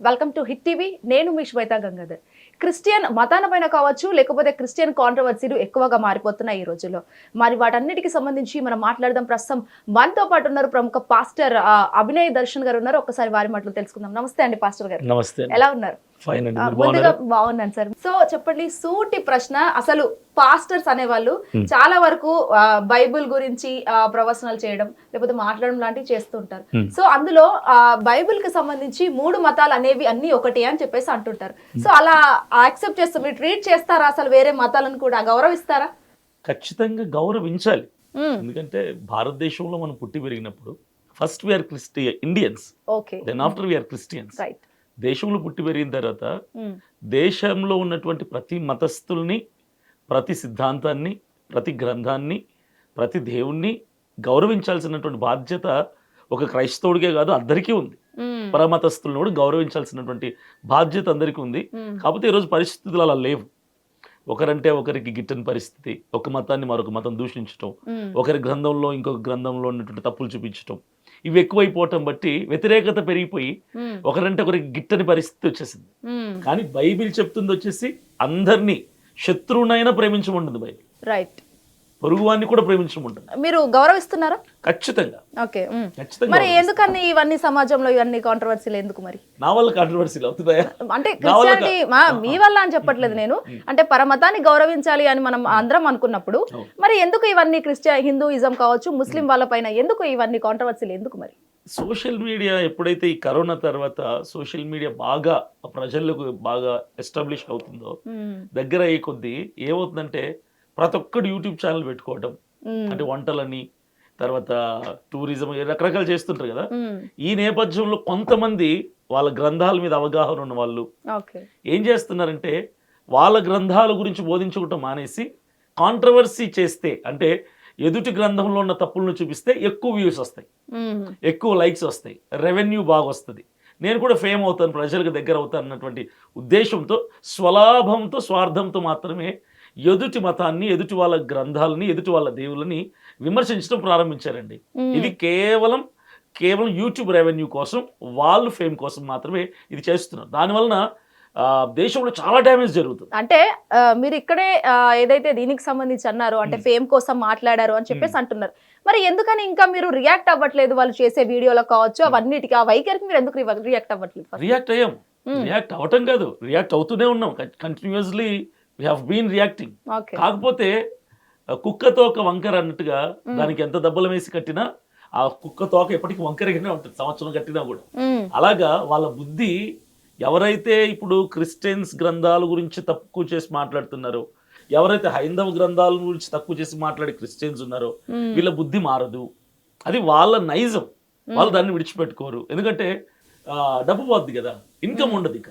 Welcome to hit TV. నేను మీ Shweta Gangadhar. Christian మతాల పైన కావచ్చు, లేకపోతే క్రిస్టియన్ కాంట్రవర్సీలు ఎక్కువగా మారిపోతున్నాయి ఈ రోజుల్లో. మరి వాటన్నిటికి సంబంధించి మనం మాట్లాడదాం. ప్రస్తుతం మనతో పాటు ఉన్నారు ప్రముఖ పాస్టర్ అభినయ్ దర్శన్ గారు ఉన్నారు. ఒక్కసారి వారి మాటలు తెలుసుకుందాం. నమస్తే అండి పాస్టర్ గారు. నమస్తే. ఎలా ఉన్నారు? ముందుగా బాగున్నాను సార్. సో చెప్పండి, సూటి ప్రశ్న. అసలు పాస్టర్స్ అనేవాళ్ళు చాలా వరకు బైబిల్ గురించి ప్రవచనాలు చేయడం లేకపోతే మాట్లాడడం లాంటివి చేస్తూ ఉంటారు. సో అందులో బైబిల్ కి సంబంధించి 3 మతాలు అనేవి అన్ని ఒకటి అని చెప్పేసి అంటుంటారు. సో అలా యాక్సెప్ట్ చేస్తారు, మీరు ట్రీట్ చేస్తారా? అసలు వేరే మతాలను కూడా గౌరవిస్తారా? ఖచ్చితంగా గౌరవించాలి. ఎందుకంటే భారతదేశంలో మనం పుట్టి పెరిగినప్పుడు first we are Indians, then after we are Christians. దేశంలో పుట్టి పెరిగిన తర్వాత దేశంలో ఉన్నటువంటి ప్రతి మతస్థుల్ని, ప్రతి సిద్ధాంతాన్ని, ప్రతి గ్రంథాన్ని, ప్రతి దేవుణ్ణి గౌరవించాల్సినటువంటి బాధ్యత ఒక క్రైస్తవుడికే కాదు అందరికీ ఉంది. పరమతస్థులను కూడా గౌరవించాల్సినటువంటి బాధ్యత అందరికీ ఉంది. కాకపోతే ఈరోజు పరిస్థితులు అలా లేవు. ఒకరంటే ఒకరికి గిట్టని పరిస్థితి, ఒక మతాన్ని మరొక మతం దూషించటం, ఒకరి గ్రంథంలో ఇంకొక గ్రంథంలో ఉన్నటువంటి తప్పులు చూపించటం, ఇవి ఎక్కువైపోవటం బట్టి వ్యతిరేకత పెరిగిపోయి ఒకరంటే ఒకరికి గిట్టని పరిస్థితి వచ్చేసింది. కానీ బైబిల్ చెప్తుంది వచ్చేసి అందరినీ శత్రువునైనా ప్రేమించమంటుంది బైబిల్. రైట్. పొరుగువాన్ని కూడా ప్రేమించమంటుంది. మీరు గౌరవిస్తున్నారా? ఖచ్చితంగా. ఓకే. మరి ఎందుకని ఇవన్నీ సమాజంలో ఇవన్నీ కాంట్రవర్సీలు ఎందుకు? మరి నా వల్ల కాంట్రవర్సీలు అవుతున్నాయా అంటే క్రిస్టియానిటీ మీ వల్ల అని చెప్పట్లేదు నేను. అంటే పరమతాన్ని గౌరవించాలి అని మనం అందరం అనుకున్నప్పుడు మరి ఎందుకు ఇవన్నీ హిందూయిజం కావచ్చు, ముస్లిం వాళ్ళపైన ఎందుకు ఇవన్నీ కాంట్రవర్సీలు ఎందుకు? మరి సోషల్ మీడియా ఎప్పుడైతే ఈ కరోనా తర్వాత సోషల్ మీడియా బాగా ప్రజలకు బాగా ఎస్టాబ్లిష్ అవుతుందో, దగ్గర అయ్యే కొద్దీ ఏమవుతుందంటే ప్రతి ఒక్కడు యూట్యూబ్ ఛానల్ పెట్టుకోవడం, అంటే వంటలని, తర్వాత టూరిజం, రకరకాలు చేస్తుంటారు కదా. ఈ నేపథ్యంలో కొంతమంది వాళ్ళ గ్రంథాల మీద అవగాహన ఉన్న వాళ్ళు ఏం చేస్తున్నారంటే వాళ్ళ గ్రంథాల గురించి బోధించుకోవటం మానేసి కాంట్రవర్సీ చేస్తే, అంటే ఎదుటి గ్రంథంలో ఉన్న తప్పులను చూపిస్తే ఎక్కువ వ్యూస్ వస్తాయి, ఎక్కువ లైక్స్ వస్తాయి, రెవెన్యూ బాగా వస్తుంది, నేను కూడా ఫేమ్ అవుతాను, ప్రజలకు దగ్గర అవుతాను అన్నటువంటి ఉద్దేశంతో, స్వలాభంతో, స్వార్థంతో మాత్రమే ఎదుటి మతాన్ని, ఎదుటి వాళ్ళ గ్రంథాలని, ఎదుటి వాళ్ళ దేవుళ్ళని విమర్శించడం ప్రారంభించారండి. ఇది కేవలం యూట్యూబ్ రెవెన్యూ కోసం, వాళ్ళు ఫేమ్ కోసం మాత్రమే ఇది చేస్తున్నారు. దానివలన దేశంలో చాలా డ్యామేజ్ జరుగుతుంది. అంటే మీరు ఇక్కడే ఏదైతే దీనికి సంబంధించి అన్నారు, అంటే ఫేమ్ కోసం మాట్లాడారు అని చెప్పేసి అంటున్నారు. మరి ఎందుకని ఇంకా మీరు రియాక్ట్ అవ్వట్లేదు? వాళ్ళు చేసే వీడియోలో కావచ్చు, అవన్నిటికీ ఆ వైఖరికి మీరు ఎందుకు రియాక్ట్ అవ్వట్లేదు? రియాక్ట్ అయ్యాం. రియాక్ట్ అవ్వటం కాదు, రియాక్ట్ అవుతూనే ఉన్నాం. Continuously we have been reacting. కాకపోతే కుక్క తోక వంకర అన్నట్టుగా దానికి ఎంత దెబ్బలు వేసి కట్టినా ఆ కుక్క తోక ఎప్పటికీ వంకరగానే ఉంటుంది, సంవత్సరం కట్టినా కూడా. అలాగా వాళ్ళ బుద్ధి, ఎవరైతే ఇప్పుడు క్రిస్టియన్స్ గ్రంథాల గురించి తక్కువ చేసి మాట్లాడుతున్నారో, ఎవరైతే హైందవ గ్రంథాల గురించి తక్కువ చేసి మాట్లాడే క్రిస్టియన్స్ ఉన్నారో, వీళ్ళ బుద్ధి మారదు. అది వాళ్ళ నైజం. వాళ్ళు దాన్ని విడిచిపెట్టుకోరు. ఎందుకంటే డబ్బు పోద్ది కదా, ఇన్కమ్ ఉండదు. ఇక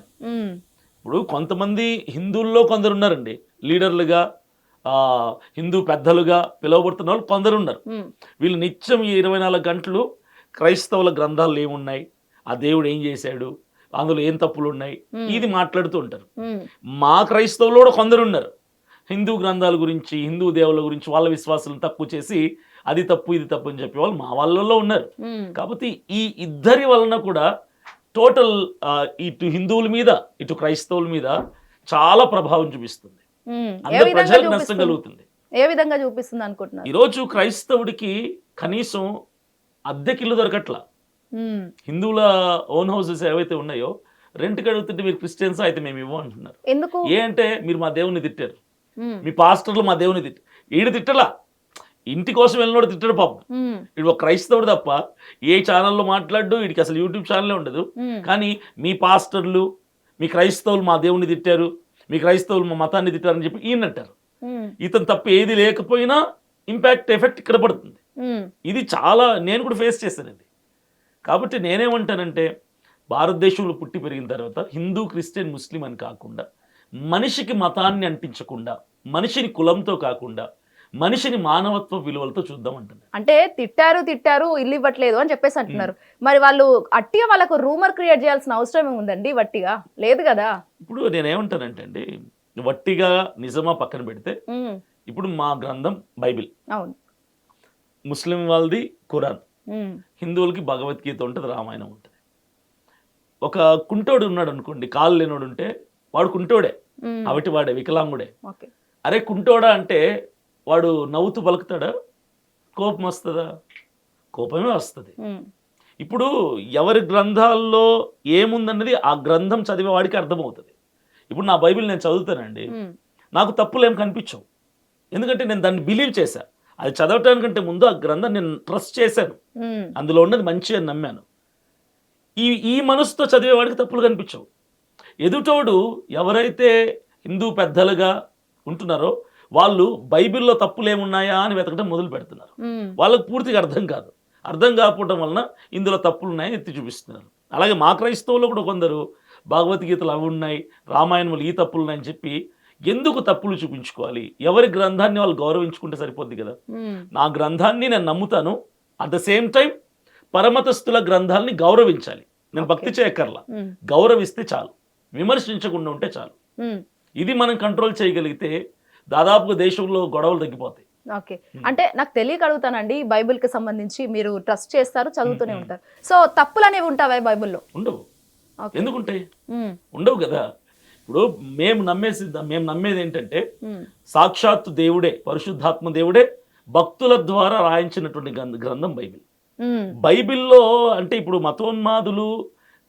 ఇప్పుడు కొంతమంది హిందువుల్లో కొందరు ఉన్నారండి, లీడర్లుగా, హిందూ పెద్దలుగా పిలువబడుతున్న వాళ్ళు కొందరు ఉన్నారు. వీళ్ళు నిత్యం ఈ 24 గంటలు క్రైస్తవుల గ్రంథాలు ఏమున్నాయి, ఆ దేవుడు ఏం చేశాడు, అందులో ఏం తప్పులు ఉన్నాయి, ఇది మాట్లాడుతూ ఉంటారు. మా క్రైస్తవులు కూడా కొందరు ఉన్నారు, హిందూ గ్రంథాల గురించి, హిందూ దేవుళ్ళ గురించి వాళ్ళ విశ్వాసాలను తక్కువ చేసి అది తప్పు ఇది తప్పు అని చెప్పే వాళ్ళు మా వాళ్ళలో ఉన్నారు. కాబట్టి ఈ ఇద్దరి వలన కూడా టోటల్ ఇటు హిందువుల మీద, ఇటు క్రైస్తవుల మీద చాలా ప్రభావం చూపిస్తుంది. అందరు ప్రజలకు నష్టం కలుగుతుంది. ఏ విధంగా చూపిస్తుంది అనుకుంటున్నారు? ఈరోజు క్రైస్తవుడికి కనీసం అద్దెకిల్లు దొరకట్లా. హిందువుల ఓన్ హౌసెస్ ఏవైతే ఉన్నాయో రెంట్కి అడుగుతుంటే మీరు క్రిస్టియన్స్ అయితే మేము ఇవ్వం అంటున్నారు. ఎందుకు? ఏ అంటే మీరు మా దేవుని తిట్టారు, మీ పాస్టర్లు మా దేవుని తిట్టారు. ఈడు తిట్టలా, ఇంటి కోసం వెళ్ళినోడు తిట్టడు పాపం. వీడు ఒక క్రైస్తవుడు తప్ప ఏ ఛానల్లో మాట్లాడు, వీడికి అసలు యూట్యూబ్ ఛానలే ఉండదు. కానీ మీ పాస్టర్లు, మీ క్రైస్తవులు మా దేవుని తిట్టారు, మీ క్రైస్తవులు మా మతాన్ని తిట్టారని చెప్పి ఈయనంటారు. ఇతను తప్ప ఏది లేకపోయినా ఇంపాక్ట్ ఎఫెక్ట్ ఇక్కడ పడుతుంది. ఇది చాలా నేను కూడా ఫేస్ చేశానండి. కాబట్టి నేనేమంటానంటే, భారతదేశంలో పుట్టి పెరిగిన తర్వాత హిందూ, క్రిస్టియన్, ముస్లిం అని కాకుండా, మనిషికి మతాన్ని అంటించకుండా, మనిషిని కులంతో కాకుండా, మనిషిని మానవత్వ విలువలతో చూద్దామంటున్నారు. అంటే తిట్టారు ఇల్లు ఇవ్వట్లేదు అని చెప్పేసి అంటున్నారు. మరి వాళ్ళు అట్టిగా వాళ్ళకు రూమర్ క్రియేట్ చేయాల్సిన అవసరం ఏముందండి? వట్టిగా లేదు కదా. ఇప్పుడు నేనేమంటానంటే అండి, వట్టిగా నిజమా పక్కన పెడితే, ఇప్పుడు మా గ్రంథం బైబిల్, అవును, ముస్లిం వాళ్ళది ఖురాన్, హిందువులకి భగవద్గీత ఉంటుంది, రామాయణం ఉంటుంది. ఒక కుంటోడు ఉన్నాడు అనుకోండి, కాళ్ళు లేనోడు ఉంటే వాడు కుంటోడే, అవిటి వాడే, వికలాంగుడే. అరే కుంటోడా అంటే వాడు నవ్వుతూ పలుకుతాడా? కోపం వస్తుందా? కోపమే వస్తుంది. ఇప్పుడు ఎవరి గ్రంథాల్లో ఏముందన్నది ఆ గ్రంథం చదివే వాడికి అర్థమవుతుంది. ఇప్పుడు నా బైబిల్ నేను చదువుతానండి, నాకు తప్పులు ఏం కనిపించవు, ఎందుకంటే నేను దాన్ని బిలీవ్ చేశా. అది చదవటానికంటే ముందు ఆ గ్రంథం నేను ట్రస్ట్ చేశాను, అందులో ఉన్నది మంచి అని నమ్మాను. ఈ మనసుతో చదివేవాడికి తప్పులు కనిపించవు. ఎదుటోడు ఎవరైతే హిందూ పెద్దలుగా ఉంటున్నారో వాళ్ళు బైబిల్లో తప్పులు ఏమున్నాయా అని వెతకడం మొదలు పెడుతున్నారు. వాళ్ళకు పూర్తిగా అర్థం కాదు. అర్థం కాకపోవడం వలన ఇందులో తప్పులు ఉన్నాయని ఎత్తి చూపిస్తున్నారు. అలాగే మా క్రైస్తవులు కూడా కొందరు భగవద్గీతలు అవి ఉన్నాయి, రామాయణములు ఈ తప్పులు ఉన్నాయని చెప్పి ఎందుకు తప్పులు చూపించుకోవాలి? ఎవరి గ్రంథాన్ని వాళ్ళు గౌరవించుకుంటే సరిపోద్ది కదా. నా గ్రంథాన్ని నేను నమ్ముతాను, అట్ ద సేమ్ టైం పరమతస్థుల గ్రంథాలని గౌరవించాలి. నేను భక్తి చేయక్కర్లా, గౌరవిస్తే చాలు, విమర్శించకుండా ఉంటే చాలు. ఇది మనం కంట్రోల్ చేయగలిగితే దాదాపుగా దేశంలో గొడవలు తగ్గిపోతాయి. ఓకే, అంటే నాకు తెలియక అడుగుతానండి, బైబిల్ కి సంబంధించి మీరు ట్రస్ట్ చేస్తారు, చదువుతూనే ఉంటారు, సో తప్పులు అనేవి ఉంటావా బైబిల్లో? ఉండవు. ఎందుకుంటాయి? ఉండవు కదా. ఇప్పుడు మేము నమ్మేది ఏంటంటే సాక్షాత్తు దేవుడే, పరిశుద్ధాత్మ దేవుడే భక్తుల ద్వారా రాయించినటువంటి గ్రంథం బైబిల్. బైబిల్లో అంటే ఇప్పుడు మతోన్మాదులు,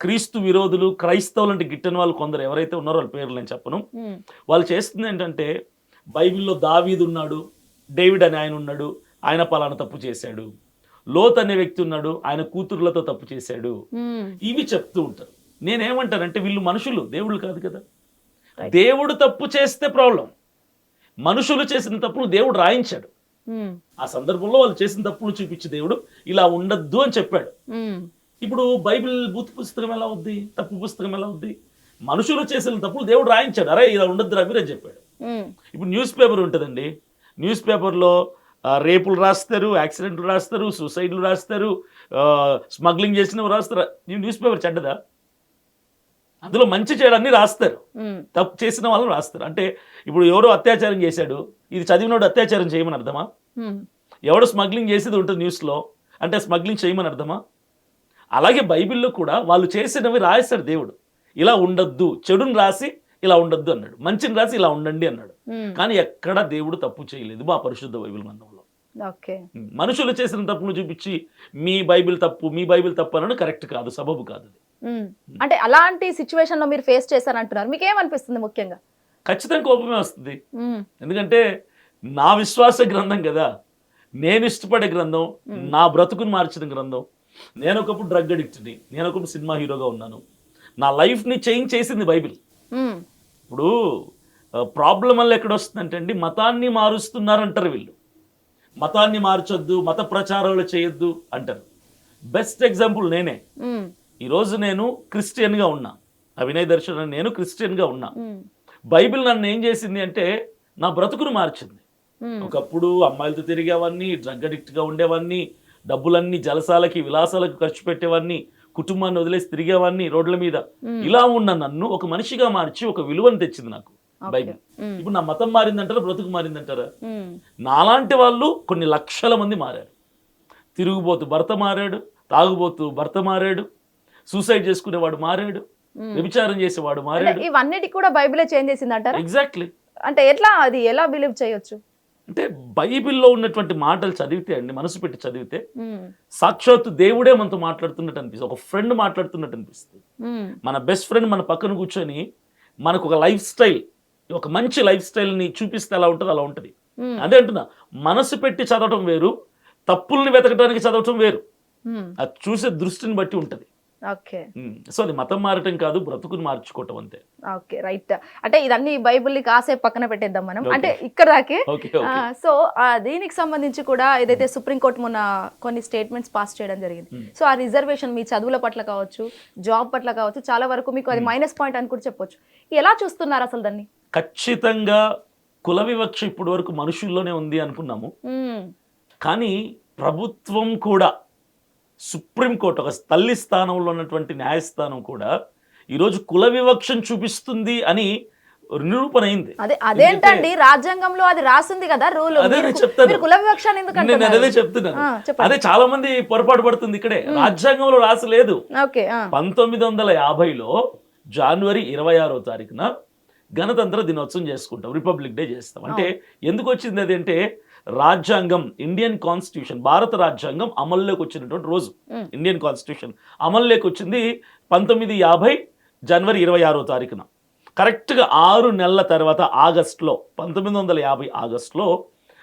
క్రీస్తు విరోధులు, క్రైస్తవులు అంటే గిట్టని వాళ్ళు కొందరు ఎవరైతే ఉన్నారో వాళ్ళ పేర్లు నేను చెప్పను, వాళ్ళు చేస్తుంది ఏంటంటే బైబిల్లో దావీదు ఉన్నాడు, డేవిడ్ అని ఆయన ఉన్నాడు, ఆయన పలానా తప్పు చేశాడు, లోత్ అనే వ్యక్తి ఉన్నాడు, ఆయన కూతుర్లతో తప్పు చేశాడు, ఇవి చెప్తూ ఉంటారు. నేనేమంటానంటే వీళ్ళు మనుషులు, దేవుళ్ళు కాదు కదా. దేవుడు తప్పు చేస్తే ప్రాబ్లం, మనుషులు చేసిన తప్పులు దేవుడు రాయించాడు. ఆ సందర్భంలో వాళ్ళు చేసిన తప్పులు చూపించి దేవుడు ఇలా ఉండద్దు అని చెప్పాడు. ఇప్పుడు బైబిల్ బూత్ పుస్తకం ఎలా అవుద్ది, తప్పు పుస్తకం ఎలా అవుద్ది? మనుషులు చేసిన తప్పులు దేవుడు రాయించాడు, అరే ఇలా ఉండద్దు రవి అని చెప్పాడు. ఇప్పుడు న్యూస్ పేపర్ ఉంటుందండి, న్యూస్ పేపర్లో రేపులు రాస్తారు, యాక్సిడెంట్లు రాస్తారు, సూసైడ్లు రాస్తారు, స్మగ్లింగ్ చేసినవి రాస్తారు. న్యూస్ పేపర్ చెడ్డదా? అందులో మంచి చేయడాన్ని రాస్తారు, తప్పు చేసిన వాళ్ళని రాస్తారు. అంటే ఇప్పుడు ఎవరో అత్యాచారం చేశాడు, ఇది చదివినోడు అత్యాచారం చేయమని అర్థమా? ఎవడో స్మగ్లింగ్ చేసేది ఉంటుంది న్యూస్లో, అంటే స్మగ్లింగ్ చేయమని అర్థమా? అలాగే బైబిల్లో కూడా వాళ్ళు చేసినవి రాస్తాడు దేవుడు, ఇలా ఉండొద్దు, చెడుని రాసి ఇలా ఉండొద్దు అన్నాడు, మంచిని రాసి ఇలా ఉండండి అన్నాడు. కానీ ఎక్కడ దేవుడు తప్పు చేయలేదు మా పరిశుద్ధ బైబిల్ గ్రంథంలో. మనుషులు చేసిన తప్పును చూపించి మీ బైబిల్ తప్పు, మీ బైబిల్ తప్పు అనడం కరెక్ట్ కాదు, సబబు కాదు. అంటే అలాంటి సిచ్యువేషన్ లో మీరు ఫేస్ చేశారంటున్నారు, మీకు ఏమనిపిస్తుంది? ముఖ్యంగా ఖచ్చితంగా కోపమే వస్తుంది, ఎందుకంటే నా విశ్వాస గ్రంథం కదా, నేను ఇష్టపడే గ్రంథం, నా బ్రతుకుని మార్చిన గ్రంథం. నేను ఒకప్పుడు డ్రగ్ అడిక్ట్ని, నేను ఒకప్పుడు సినిమా హీరోగా ఉన్నాను, నా లైఫ్ని చేంజ్ చేసింది బైబిల్. ఇప్పుడు ప్రాబ్లం వల్ల ఎక్కడ వస్తుందంటే అండి, మతాన్ని మారుస్తున్నారంటారు వీళ్ళు, మతాన్ని మార్చొద్దు, మత ప్రచారాలు చేయొద్దు అంటారు. బెస్ట్ ఎగ్జాంపుల్ నేనే. ఈరోజు నేను క్రిస్టియన్గా ఉన్నా, అవినయ్ దర్శన్ నేను క్రిస్టియన్గా ఉన్నా. బైబిల్ నన్ను ఏం చేసింది అంటే నా బ్రతుకును మార్చింది. ఒకప్పుడు అమ్మాయిలతో తిరిగేవాడిని, డ్రగ్ అడిక్ట్గా ఉండేవాడిని, డబ్బులన్నీ జలసాలకి విలాసాలకు ఖర్చు పెట్టేవాడిని, కుటుంబాన్ని వదిలేసి తిరిగేవాడిని రోడ్ల మీద. ఇలా ఉన్న నన్ను ఒక మనిషిగా మార్చి ఒక విలువను తెచ్చింది నాకు బైబిల్. ఇప్పుడు నా మతం మారిందంటారా, బ్రతుకు మారిందంటారా? నాలాంటి వాళ్ళు కొన్ని లక్షల మంది మారారు. తిరుగుబోతు భర్త మారాడు, తాగుబోతు భర్త మారాడు, సూసైడ్ చేసుకునేవాడు మారాడు, వ్యభిచారం చేసేవాడు మారాడు. ఇవన్నిటి కూడా బైబిలే చేంజ్ చేసింది అంటారా? ఎగ్జాక్ట్లీ. అంటే ఎట్లా, అది ఎలా బిలీవ్ చేయొచ్చు అంటే బైబిల్లో ఉన్నటువంటి మాటలు చదివితే అండి, మనసు పెట్టి చదివితే సాక్షాత్తు దేవుడే మనతో మాట్లాడుతున్నట్టు అనిపిస్తుంది, ఒక ఫ్రెండ్ మాట్లాడుతున్నట్టు అనిపిస్తుంది. మన బెస్ట్ ఫ్రెండ్ మన పక్కన కూర్చొని మనకు ఒక లైఫ్ స్టైల్, ఒక మంచి లైఫ్ స్టైల్ని చూపిస్తే ఎలా ఉంటుంది అలా ఉంటుంది. అదే అంటున్నా, మనసు పెట్టి చదవటం వేరు, తప్పుల్ని వెతకడానికి చదవటం వేరు. అది చూసే దృష్టిని బట్టి ఉంటుంది. సో అది మతం మారటం కాదు, బ్రతుకుని మార్చుకోవటం అంతే. Okay, right. అంటే ఇదన్నీ బైబిల్ కాసేపు పక్కన పెట్టేద్దాం మనం, అంటే ఇక్కడ దాకే. సో దీనికి సంబంధించి కూడా ఏదైతే సుప్రీంకోర్టు మొన్న కొన్ని స్టేట్మెంట్స్ పాస్ చేయడం జరిగింది. సో ఆ రిజర్వేషన్ మీ చదువుల పట్ల కావచ్చు, జాబ్ పట్ల కావచ్చు, చాలా వరకు మీకు అది మైనస్ పాయింట్ అని కూడా చెప్పొచ్చు. ఎలా చూస్తున్నారు అసలు దాన్ని? ఖచ్చితంగా కుల వివక్ష ఇప్పటి వరకు మనుషుల్లోనే ఉంది అనుకున్నాము, కానీ ప్రభుత్వం కూడా, సుప్రీంకోర్టు ఒక తల్లి స్థానంలో ఉన్నటువంటి న్యాయస్థానం కూడా ఈరోజు కుల వివక్షను చూపిస్తుంది అని నిరూపణ అయింది. అదేంటండి రాజ్యాంగంలో అది రాసింది కదా రూల్. అదే నేను చెప్తాను, కుల వివక్ష ఎందుకు నేను అదే చెప్తున్నాను. అదే చాలా మంది పొరపాటు పడుతుంది ఇక్కడే. రాజ్యాంగంలో రాసలేదు. 1950లో జనవరి 26వ తారీఖున గణతంత్ర దినోత్సవం చేసుకుంటాం, రిపబ్లిక్ డే చేస్తాం. అంటే ఎందుకు వచ్చింది అది అంటే, రాజ్యాంగం, ఇండియన్ కాన్స్టిట్యూషన్, భారత రాజ్యాంగం అమల్లోకి వచ్చినటువంటి రోజు. ఇండియన్ కాన్స్టిట్యూషన్ అమల్లోకి వచ్చింది 1950 జనవరి 26వ తారీఖున. కరెక్ట్గా 6 నెలల తర్వాత ఆగస్టులో, 1950 ఆగస్టులో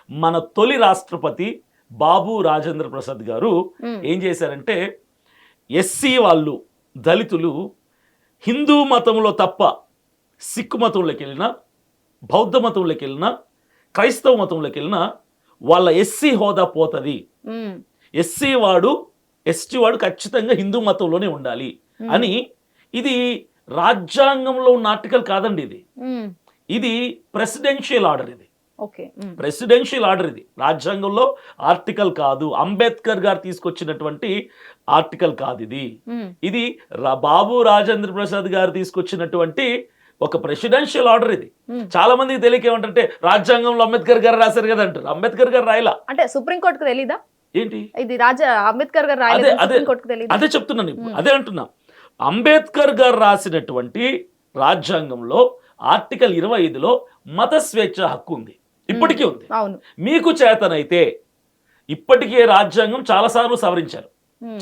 మన తొలి రాష్ట్రపతి బాబు రాజేంద్ర ప్రసాద్ గారు ఏం చేశారంటే, ఎస్సీ వాళ్ళు, దళితులు హిందూ మతంలో తప్ప సిక్కు మతంలోకి వెళ్ళినా, బౌద్ధ మతంలోకి వెళ్ళినా, క్రైస్తవ మతంలోకి వెళ్ళినా వాళ్ళ ఎస్సీ హోదా పోతుంది. ఎస్సీ వాడు, ఎస్టీ వాడు ఖచ్చితంగా హిందూ మతంలోనే ఉండాలి అని. ఇది రాజ్యాంగంలో ఉన్న ఆర్టికల్ కాదండి, ఇది ప్రెసిడెన్షియల్ ఆర్డర్. ఇది ప్రెసిడెన్షియల్ ఆర్డర్, ఇది రాజ్యాంగంలో ఆర్టికల్ కాదు. అంబేద్కర్ గారు తీసుకొచ్చినటువంటి ఆర్టికల్ కాదు ఇది. ఇది బాబు రాజేంద్ర ప్రసాద్ గారు తీసుకొచ్చినటువంటి ఒక ప్రెసిడెన్షియల్ ఆర్డర్. ఇది చాలా మందికి తెలియక ఏమంటే, రాజ్యాంగంలో అంబేద్కర్ గారు రాశారు కదా అంటారు. అంబేద్కర్ గారు రాయలా అంటే సుప్రీంకోర్టుకు తెలీదా ఏంటి? ఇది అంబేద్కర్ గారు అదే చెప్తున్నాను ఇప్పుడు, అదే అంటున్నా. అంబేద్కర్ గారు రాసినటువంటి రాజ్యాంగంలో ఆర్టికల్ 25లో మత స్వేచ్ఛ హక్కు ఉంది, ఇప్పటికీ ఉంది. మీకు చేతనైతే ఇప్పటికే రాజ్యాంగం చాలాసార్లు సవరించారు,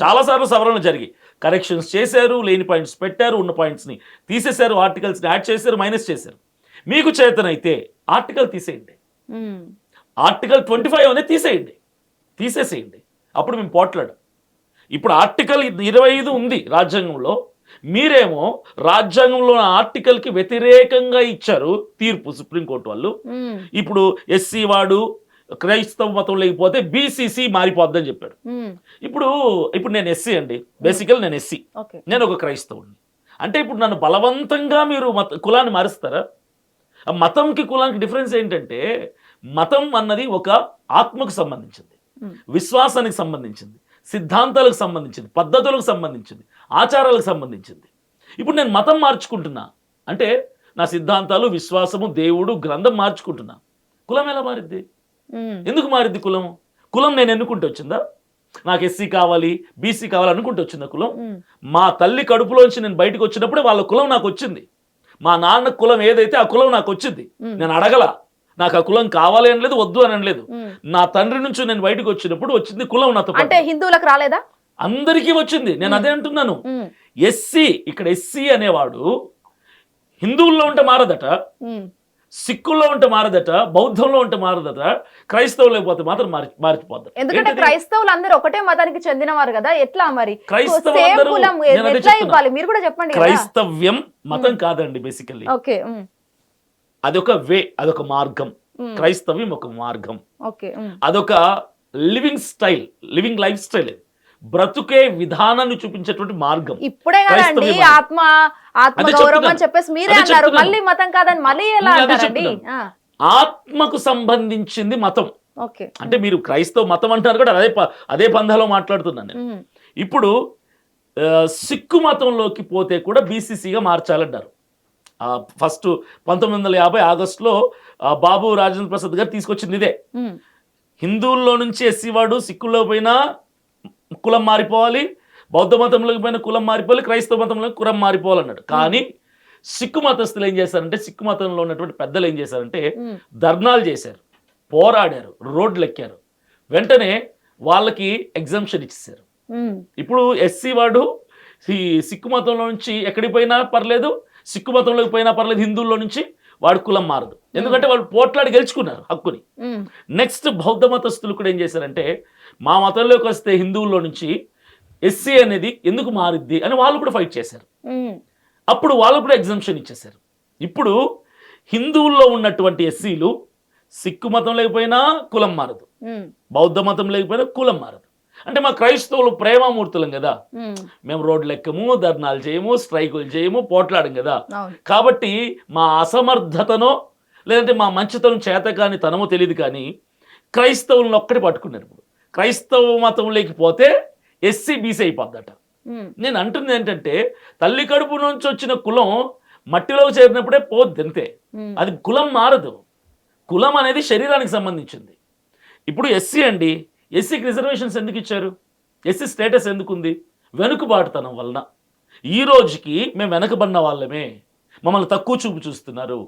చాలాసార్లు సవరణ జరిగి కరెక్షన్స్ చేశారు, లేని పాయింట్స్ పెట్టారు, ఉన్న పాయింట్స్ని తీసేశారు, ఆర్టికల్స్ని యాడ్ చేశారు, మైనస్ చేశారు. మీకు చేతనైతే ఆర్టికల్ తీసేయండి, ఆర్టికల్ 25 అనేది తీసేసేయండి, అప్పుడు మేము పోట్లాడం. ఇప్పుడు ఆర్టికల్ 25 ఉంది రాజ్యాంగంలో, మీరేమో రాజ్యాంగంలో ఆర్టికల్కి వ్యతిరేకంగా ఇచ్చారు తీర్పు సుప్రీంకోర్టు వాళ్ళు. ఇప్పుడు ఎస్సీ వాడు క్రైస్తవ మతం లేకపోతే బీసీసీ మారిపోద్దని చెప్పాడు. ఇప్పుడు నేను ఎస్సీ అండి, బేసికల్ నేను ఎస్సీ, నేను ఒక క్రైస్తవుడిని. అంటే ఇప్పుడు నన్ను బలవంతంగా మీరు కులాన్ని మారుస్తారా? మతంకి కులానికి డిఫరెన్స్ ఏంటంటే, మతం అన్నది ఒక ఆత్మకు సంబంధించింది, విశ్వాసానికి సంబంధించింది, సిద్ధాంతాలకు సంబంధించింది, పద్ధతులకు సంబంధించింది, ఆచారాలకు సంబంధించింది. ఇప్పుడు నేను మతం మార్చుకుంటున్నా అంటే నా సిద్ధాంతాలు, విశ్వాసము, దేవుడు, గ్రంథం మార్చుకుంటున్నా. కులం ఎలా మారిద్ది? ఎందుకు మారిద్ది కులం నేను ఎన్నుకుంటూ వచ్చిందా? నాకు ఎస్సీ కావాలి, బీసీ కావాలి అనుకుంటూ వచ్చిందా కులం? మా తల్లి కడుపులోంచి నేను బయటకు వచ్చినప్పుడే వాళ్ళ కులం నాకు వచ్చింది. మా నాన్న కులం ఏదైతే ఆ కులం నాకు వచ్చింది. నేను అడగల, నాకు ఆ కులం కావాలి అని లేదు, వద్దు అని అనలేదు. నా తండ్రి నుంచి నేను బయటకు వచ్చినప్పుడు వచ్చింది కులం నాతో. అంటే హిందువులకు రాలేదా? అందరికీ వచ్చింది. నేను అదే అంటున్నాను. ఇక్కడ ఎస్సీ అనేవాడు హిందువుల్లో ఉంటే మారదట, సిక్కుల్లో ఉంటే మారదట, బౌద్ధంలో ఉంటే మారదట, క్రైస్తవులు పోతే మాత్రం మారిపోతారు. ఎందుకంటే క్రైస్తవులు అందరూ ఒకటే మతానికి చెందినవారు కదా, ఎట్లా మరి మీరు కూడా చెప్పండి. క్రైస్తవ్యం మతం కాదండి, బేసికల్లీ అదొక వే, అదొక మార్గం. క్రైస్తవ్యం ఒక మార్గం, అదొక living style, living life style, బ్రతుకే విధానాన్ని చూపించేటువంటి మార్గం. ఇప్పుడే కదండి ఆత్మగౌరవం అని చెప్పేసి మీరే అన్నారు, మళ్ళీ మతం కాదని మళ్ళీ ఎలా అంటారండి? ఆత్మకు సంబంధించింది మతం. అంటే మీరు క్రైస్తవ మతం అంటారు కూడా, అదే పంధాలో మాట్లాడుతున్నాను నేను. ఇప్పుడు సిక్కు మతంలోకి పోతే కూడా బీసీసీగా మార్చాలంటారు. ఫస్ట్ 1950 ఆగస్టులో బాబు రాజేంద్ర ప్రసాద్ గారు తీసుకొచ్చింది ఇదే. హిందువుల్లో నుంచి ఎస్సీ వాడు సిక్కుల్లో పోయినా కులం మారిపోవాలి, బౌద్ధ మతంలోకి పోయిన కులం మారిపోవాలి, క్రైస్తవ మతంలోకి కులం మారిపోవాలన్నాడు. కానీ సిక్కు మతస్థులు ఏం చేశారంటే, సిక్కు మతంలో ఉన్నటువంటి పెద్దలు ఏం చేశారంటే ధర్నాలు చేశారు, పోరాడారు, రోడ్లు ఎక్కారు. వెంటనే వాళ్ళకి ఎగ్జంప్షన్ ఇచ్చేసారు. ఇప్పుడు ఎస్సీ వాడు సిక్కు మతంలో నుంచి ఎక్కడికి పోయినా పర్లేదు, సిక్కు మతంలోకి పోయినా పర్లేదు, హిందువుల్లో నుంచి వాడు కులం మారదు, ఎందుకంటే వాళ్ళు పోట్లాడి గెలుచుకున్నారు హక్కుని. నెక్స్ట్ బౌద్ధ మతస్థులు కూడా ఏం చేశారంటే, మా మతంలోకి వస్తే హిందువుల్లో నుంచి ఎస్సీ అనేది ఎందుకు మారిద్ది అని వాళ్ళు కూడా ఫైట్ చేశారు. అప్పుడు వాళ్ళు కూడా ఎగ్జంప్షన్ ఇచ్చేశారు. ఇప్పుడు హిందువుల్లో ఉన్నటువంటి ఎస్సీలు సిక్కు మతం లేకపోయినా కులం మారదు, బౌద్ధ మతం లేకపోయినా కులం మారదు. అంటే మా క్రైస్తవులు ప్రేమామూర్తులం కదా, మేము రోడ్లు ఎక్కము, ధర్నాలు చేయము, స్ట్రైకులు చేయము, పోట్లాడం కదా. కాబట్టి మా అసమర్థతనో లేదంటే మా మంచితనం చేత కానీ తనమో తెలియదు, కానీ క్రైస్తవులను ఒక్కటి పట్టుకున్నారు. ఇప్పుడు క్రైస్తవ మతం లేకపోతే ఎస్సీ బీసీ అయిపోద్దట. నేను అంటుంది ఏంటంటే, తల్లి కడుపు నుంచి వచ్చిన కులం మట్టిలోకి చేరినప్పుడే పోద్ది అంతే. అది కులం మారదు. కులం అనేది శరీరానికి సంబంధించింది. ఇప్పుడు ఎస్సీ అండి, ఎస్సీకి రిజర్వేషన్స్ ఎందుకు ఇచ్చారు? ఎస్సీ స్టేటస్ ఎందుకు ఉంది? వెనుకబాటుతనం వలన. ఈ రోజుకి మేము వెనకబడిన వాళ్ళమే, మమ్మల్ని తక్కువ చూపు చూస్తున్నారు.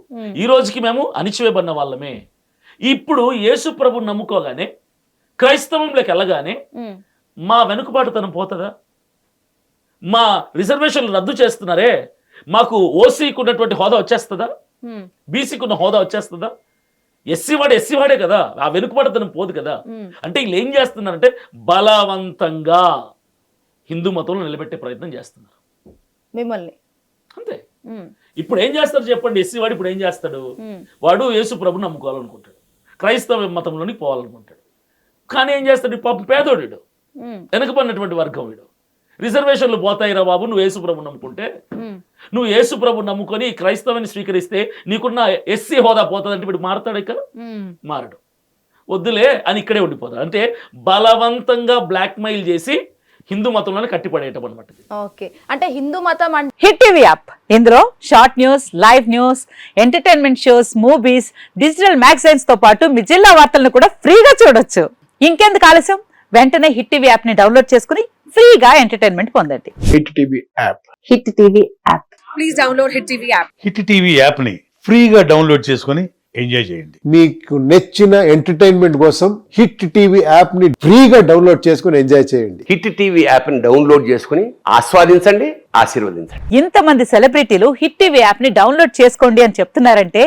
ఈ రోజుకి మేము అణిచివేయబడిన వాళ్ళమే. ఇప్పుడు యేసు ప్రభుని నమ్ముకోగానే, క్రైస్తవంలోకి వెళ్ళగానే మా వెనుకబాటుతనం పోతుందా? మా రిజర్వేషన్లు రద్దు చేస్తున్నారే, మాకు ఓసీకి ఉన్నటువంటి హోదా వచ్చేస్తుందా? బీసీకి ఉన్న హోదా వచ్చేస్తుందా? ఎస్సీ వాడే కదా, ఆ వెనుకబడతనం పోదు కదా. అంటే వీళ్ళు ఏం చేస్తున్నారంటే బలవంతంగా హిందూ మతంలో నిలబెట్టే ప్రయత్నం చేస్తున్నారు మిమ్మల్ని. అంతే. ఇప్పుడు ఏం చేస్తారు చెప్పండి? ఎస్సీ వాడు ఇప్పుడు ఏం చేస్తాడు? వాడు యేసు ప్రభుని నమ్ముకోవాలనుకుంటాడు, క్రైస్తవ మతంలోనికి పోవాలనుకుంటాడు. కానీ ఏం చేస్తాడు? పాపం పేదోడు, వెనకబడినటువంటి వర్గం వీడు. రిజర్వేషన్లు పోతాయిరా బాబు, నువ్వు యేసు ప్రభుని నమ్ముకుంటే, నువ్వు యేసు ప్రభుని నమ్ముకొని క్రైస్తవాన్ని స్వీకరిస్తే నీకున్న ఎస్సీ హోదా పోతుందంటే వీడు మారతాడు? ఇక్కడ మారడు. వద్దులే అని ఇక్కడే ఉండిపోతాడు. అంటే బలవంతంగా బ్లాక్మెయిల్ చేసి హిందూ మతంలోనే కట్టిపడేయటం అనమాట. ఓకే, అంటే హిందూ మతం అంటే హిట్ టీవీ యాప్, ఇందులో short news, live news, entertainment shows, movies, digital magazines తో పాటు మీ జిల్లా వార్తలను కూడా ఫ్రీగా చూడొచ్చు. ఇంకెందుకు ఆలస్యం, వెంటనే హిట్ టీవీ యాప్ ని డౌన్లోడ్ చేసుకుని ఫ్రీగా ఎంటర్టైన్మెంట్ పొందండి. Hit TV app. Hit TV app. Please download hit TV app. Hit TV app ని ఫ్రీగా డౌన్లోడ్ చేసుకొని ఎంజాయ్ చేయండి. మీకు నచ్చిన ఎంటర్టైన్మెంట్ కోసం హిట్ టీవీ యాప్ ని ఫ్రీగా డౌన్లోడ్ చేసుకొని ఎంజాయ్ చేయండి. హిట్ టీవీ యాప్ ని డౌన్లోడ్ చేసుకుని ఆస్వాదించండి, ఆశీర్వదించండి. ఇంతమంది సెలబ్రిటీలు హిట్ టీవీ యాప్ ని డౌన్లోడ్ చేసుకోండి అని చెప్తున్నారంటే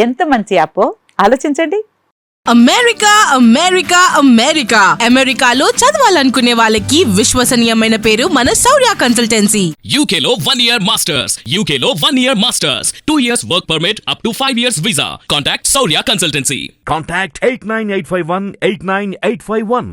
ఎంత మంచి యాప్ ఆలోచించండి. అమెరికా అమెరికా అమెరికా అమెరికాలో చదవాలనుకునే వాళ్ళకి విశ్వసనీయమైన పేరు మన శౌర్య కన్సల్టెన్సీ. UK లో 1 year masters. UK లో 1 year masters. 2 years work permit up to 5 years visa. Contact Saurya Consultancy. Contact 89851 89851.